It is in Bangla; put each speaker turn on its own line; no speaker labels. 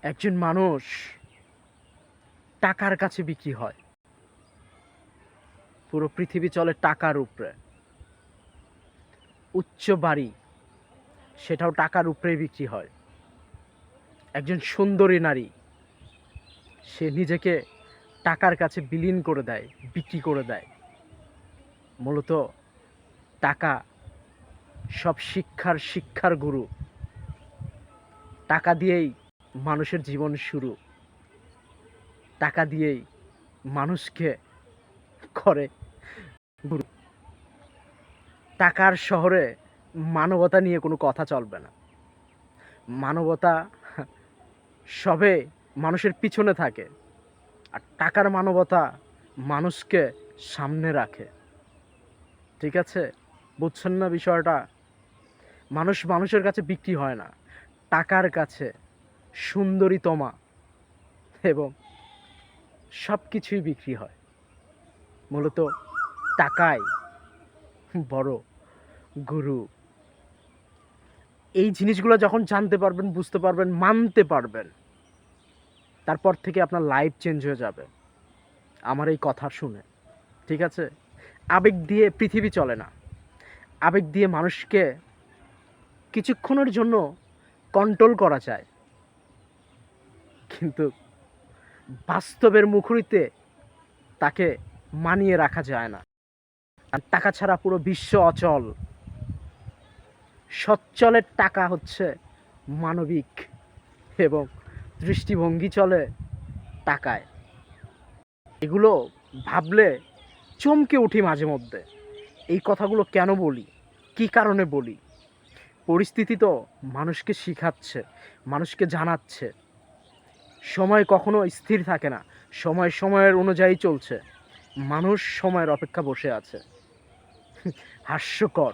একজন মানুষ টাকার কাছে বিক্রি হয়। পুরো পৃথিবী চলে টাকার উপরে। উচ্চ বাড়ি, সেটাও টাকার উপরেই বিক্রি হয়। একজন সুন্দরী নারী, সে নিজেকে টাকার কাছে বিলীন করে দেয়, বিক্রি করে দেয়। মূলত টাকা সব শিক্ষার গুরু। টাকা দিয়েই মানুষের জীবন শুরু। টাকা দিয়েই মানুষকে করে গুরু। টাকার শহরে মানবতা নিয়ে কোনো কথা চলবে না। মানবতা সবে মানুষের পিছনে থাকে, আর টাকার মানবতা মানুষকে সামনে রাখে। ঠিক আছে, বুঝছেন না বিষয়টা? মানুষ মানুষের কাছে বিক্রি হয় না, টাকার কাছে সুন্দরীতমা এবং সব কিছুই বিক্রি হয়। মূলত টাকাই বড় গুরু। এই জিনিসগুলো যখন জানতে পারবেন, বুঝতে পারবেন, মানতে পারবেন, তারপর থেকে আপনার লাইফ চেঞ্জ হয়ে যাবে আমার এই কথা শুনে। ঠিক আছে, আবেগ দিয়ে পৃথিবী চলে না। আবেগ দিয়ে মানুষকে কিছুক্ষণের জন্য কন্ট্রোল করা যায়, কিন্তু বাস্তবের মুখরিতে তাকে মানিয়ে রাখা যায় না। আর টাকা ছাড়া পুরো বিশ্ব অচল। সচ্ছলের টাকা হচ্ছে মানবিক এবং দৃষ্টিভঙ্গি চলে টাকায়। এগুলো ভাবলে চমকে উঠি মাঝে মধ্যে। এই কথাগুলো কেন বলি, কী কারণে বলি? পরিস্থিতি তো মানুষকে শিখাচ্ছে, মানুষকে জানাচ্ছে সময় কখনো স্থির থাকে না, সময় সময়ের অনুযায়ী চলছে। মানুষ সময়ের অপেক্ষা বসে আছে। হাস্যকর